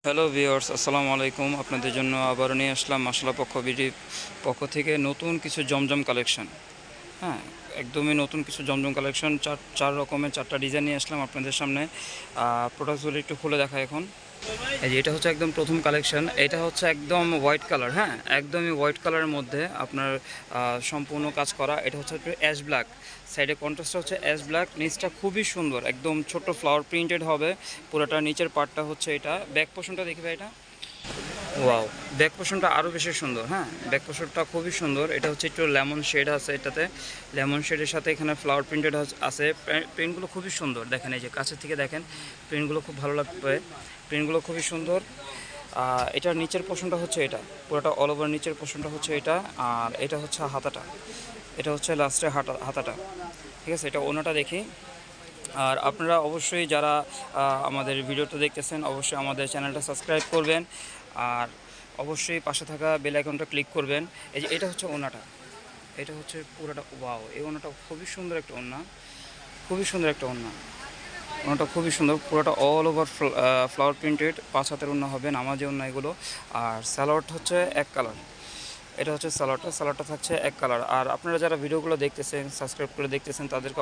Hello viewers, আসসালামু আলাইকুম। আপনাদের জন্য আবারও নিয়ে আসলাম মাশাআল্লাহ বিডির পক্ষ থেকে নতুন কিছু জমজম কালেকশন। হ্যাঁ, একদমই নতুন কিছু জমজম কালেকশন। চার রকমের চারটা ডিজাইন নিয়ে আসলাম আপনাদের সামনে। প্রোডাক্টগুলো একটু খুলে দেখা এখন। এই যে এটা হচ্ছে একদম প্রথম কালেকশন। এটা হচ্ছে একদম হোয়াইট কালার। হ্যাঁ, একদমই হোয়াইট কালারের মধ্যে আপনার সম্পূর্ণ কাজ করা। এটা হচ্ছে একটু অ্যাশ ব্ল্যাক, সাইডে কন্ট্রাস্টটা হচ্ছে অ্যাশ ব্ল্যাক, নিচটা খুবই সুন্দর, একদম ছোট ফ্লাওয়ার প্রিন্টেড হবে পুরোটা। নিচের পার্টটা হচ্ছে এটা। ব্যাক পোর্শনটা দেখি ভাই, এটা ওয়াও, ব্যাক পোর্শনটা আরও বেশি সুন্দর। হ্যাঁ, ব্যাক পোর্শনটা খুবই সুন্দর। এটা হচ্ছে একটু লেমন শেড আছে এটাতে, লেমন শেডের সাথে এখানে ফ্লাওয়ার প্রিন্টেড আছে। প্রিন্টগুলো খুবই সুন্দর, দেখেন এই যে কাছের থেকে দেখেন, প্রিন্টগুলো খুব ভালো লাগবে, প্রিন্টগুলো খুবই সুন্দর। এটার নিচের পোর্শনটা হচ্ছে এটা, পুরোটা অল ওভার নিচের পোর্শনটা হচ্ছে এটা। আর এটা হচ্ছে হাতাটা, এটা হচ্ছে লাস্টে হাতাটা। ঠিক আছে, এটা ওনাটা দেখি। আর আপনারা অবশ্যই যারা আমাদের ভিডিওটা দেখতেছেন, অবশ্যই আমাদের চ্যানেলটা সাবস্ক্রাইব করবেন। আর অবশ্যই পাশে থাকা বেল আইকনটা ক্লিক করবেন। এই যে এটা হচ্ছে ওনাটা, এটা হচ্ছে পুরোটা। ওয়াও, এই ওনাটা খুবই সুন্দর একটা ওনা, খুবই সুন্দর একটা ওনা। ওনাটা খুবই সুন্দর, পুরোটা অল ওভার ফ্লাওয়ার প্রিন্টেড। 5 হাতের ওনা হবে, নামাজি ওনা এগুলো। আর স্যালোয়ারটা হচ্ছে এক কালার। এটা হচ্ছে সালোয়ারটা থাকছে এক কালার। আর আপনারা যারা ভিডিওগুলো দেখতেছেন, সাবস্ক্রাইব করে দেখতেছেন, তাদেরকে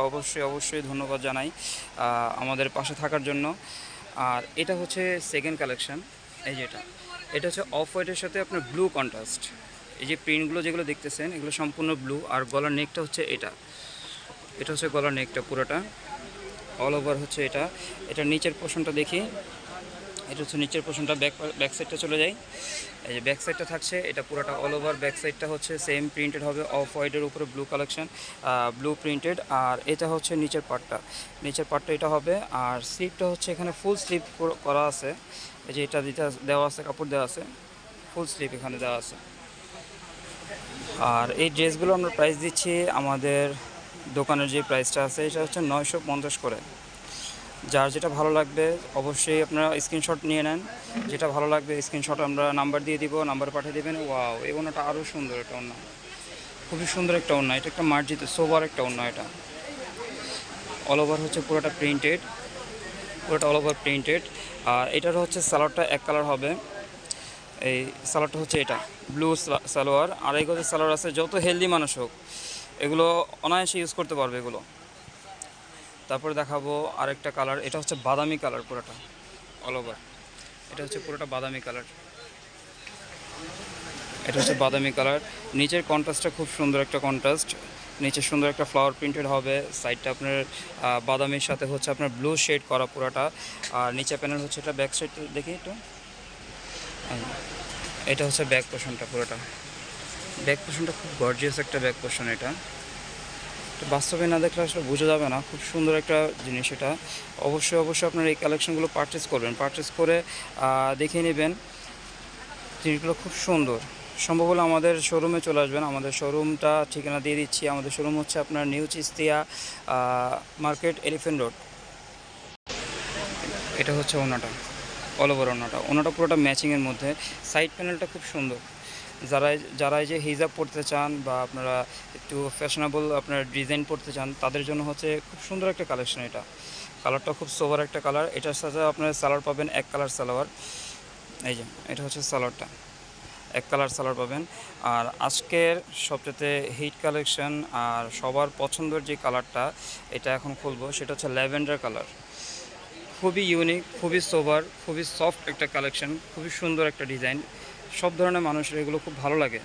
অবশ্যই ধন্যবাদ জানাই আমাদের পাশে থাকার জন্য। আর এটা হচ্ছে সেকেন্ড কালেকশন। এই যে এটা হচ্ছে অফ হোয়াইটের সাথে আপনার ব্লু কন্ট্রাস্ট। এই যে প্রিন্টগুলো যেগুলো দেখতেছেন, এগুলো সম্পূর্ণ ব্লু। আর গলার নেকটা হচ্ছে এটা, এটা হচ্ছে গলার নেকটা পুরোটা অল ওভার হচ্ছে এটা। এটার নিচের পোর্শনটা দেখি, এটা হচ্ছে নিচের পোর্শনটা। ব্যাক সাইডটা চলে যায়। এই যে ব্যাক সাইডটা থাকছে এটা পুরোটা অল ওভার। ব্যাক সাইডটা হচ্ছে সেম প্রিন্টেড হবে, অফ হোয়াইটের উপরে ব্লু কালেকশন, ব্লু প্রিন্টেড। আর এটা হচ্ছে নিচের পার্টটা এটা হবে। আর স্লিপটা হচ্ছে এখানে ফুল স্লিপ করা আছে। এই যে এটা দেওয়া আছে, কাপড় দেওয়া আছে, ফুল স্লিপ এখানে দেওয়া আছে। আর এই ড্রেসগুলো আমরা প্রাইস দিচ্ছি, আমাদের দোকানের যে প্রাইসটা আছে এটা হচ্ছে 950 করে। যার যেটা ভালো লাগবে অবশ্যই আপনারা স্ক্রিনশট নিয়ে নেন। যেটা ভালো লাগবে স্ক্রিনশট আমরা নাম্বার দিয়ে দিব, নাম্বার পাঠিয়ে দেবেন। ওয়াও, এই ওনাটা আরও সুন্দর একটা ওনা, খুবই সুন্দর একটা ওনা। এটা একটা মার্জিত সোবার একটা ওনা। এটা অল ওভার হচ্ছে পুরোটা প্রিন্টেড, পুরোটা অল ওভার প্রিন্টেড। আর এটার হচ্ছে সালোয়ারটা এক কালার হবে। এই সালোয়ারটা হচ্ছে এটা ব্লু সালোয়ার। আর এই গজের সালোয়ার আছে, যত হেলদি মানুষ হোক এগুলো অনায়াসে ইউজ করতে পারবে এগুলো। তারপরে দেখাবো আরেকটা কালার। এটা হচ্ছে বাদামি কালার পুরোটা অল ওভার। এটা হচ্ছে পুরোটা বাদামি কালার, এটা হচ্ছে বাদামি কালার। নিচের কন্ট্রাস্টটা খুব সুন্দর একটা কন্ট্রাস্ট, নিচে সুন্দর একটা ফ্লাওয়ার প্রিন্টেড হবে। সাইডটা আপনার বাদামির সাথে হচ্ছে আপনার ব্লু শেড করা পুরোটা। আর নিচে প্যানেল হচ্ছে এটা। ব্যাক সাইড দেখি একটু, এটা হচ্ছে ব্যাক পোর্শনটা পুরোটা। ব্যাক পোর্শনটা খুব গর্জিয়াস একটা ব্যাক পোর্শন। এটা তো বাস্তবে না দেখলে আসলে বোঝা যাবে না, খুব সুন্দর একটা জিনিস এটা। অবশ্যই আপনারা এই কালেকশনগুলো পারচেস করবেন, পারচেস করে দেখে নেবেন। জিনিসগুলো খুব সুন্দর। সম্ভব হলে আমাদের শোরুমে চলে আসবেন। আমাদের শোরুমটা ঠিকানা দিয়ে দিচ্ছি। আমাদের শোরুম হচ্ছে আপনার নিউ চিস্তিয়া মার্কেট, এলিফেন্ট রোড। এটা হচ্ছে ওনাটা, অল ওভার ওনাটা পুরোটা ম্যাচিংয়ের মধ্যে। সাইড প্যানেলটা খুব সুন্দর। যারা এই যে হিজাব পড়তে চান বা আপনারা একটু ফ্যাশনেবল আপনার ডিজাইন পড়তে চান, তাদের জন্য হচ্ছে খুব সুন্দর একটা কালেকশন। এটা কালারটা খুব সোবার একটা কালার। এটার সাথে আপনার সালোয়ার পাবেন এক কালার সালোয়ার। এই যে এটা হচ্ছে সালোয়ারটা, এক কালার সালোয়ার পাবেন। আর আজকের সবচেয়ে হিট কালেকশন আর সবার পছন্দের যে কালারটা এটা এখন খুলবো, সেটা হচ্ছে ল্যাভেন্ডার কালার। খুবই ইউনিক, খুবই সোবার, খুবই সফট একটা কালেকশন, খুবই সুন্দর একটা ডিজাইন। সব ধরনের মানুষের এগুলো খুব ভালো লাগে।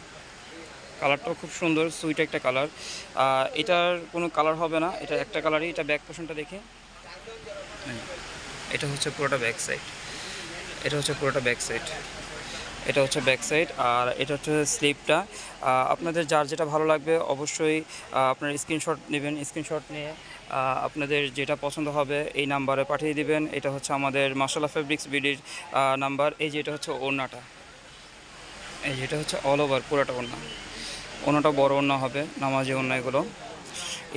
কালারটাও খুব সুন্দর, সুইট একটা কালার। এটার কোনো কালার হবে না, এটা একটা কালারই। এটা ব্যাক পোর্শনটা দেখে, এটা হচ্ছে পুরোটা ব্যাক সাইড, এটা হচ্ছে পুরোটা ব্যাক সাইড, এটা হচ্ছে ব্যাক সাইড। আর এটা হচ্ছে স্লিপটা। আপনাদের যার যেটা ভালো লাগবে অবশ্যই আপনার স্ক্রিনশট নেবেন। স্ক্রিনশট নিয়ে আপনাদের যেটা পছন্দ হবে এই নাম্বারে পাঠিয়ে দিবেন। এটা হচ্ছে আমাদের মাশাআল্লাহ ফেব্রিক্স বিডির নাম্বার। এই যে এটা হচ্ছে ওড়নাটা, এই যেটা হচ্ছে অল ওভার পুরোটা ওড়নাটা বড় ওড়না হবে, নামাজি ওড়না এগুলো।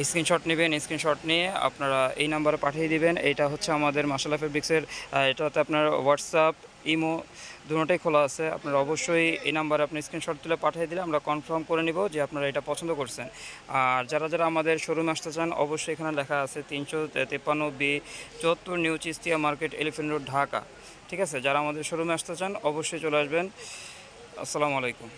স্ক্রিনশট নেবেন, স্ক্রিনশট নিয়ে আপনারা এই নাম্বারে পাঠিয়ে দিবেন। এটা হচ্ছে আমাদের মাশাআল্লাহ ফেব্রিক্সের, এটাতে আপনার হোয়াটসঅ্যাপ, ইমো দুটোটাই খোলা আছে। আপনারা অবশ্যই এই নাম্বারে আপনি স্ক্রিনশট তুলে পাঠিয়ে দিলে আমরা কনফার্ম করে নিব যে আপনারা এটা পছন্দ করছেন। আর যারা আমাদের শোরুমে আসতে চান অবশ্যই এখানে লেখা আছে 353B 74 নিউ চিস্তিয়া মার্কেট, এলিফেন্ট রোড, ঢাকা। ঠিক আছে, যারা আমাদের শোরুমে আসতে চান অবশ্যই চলে আসবেন। আসসালামু আলাইকুম।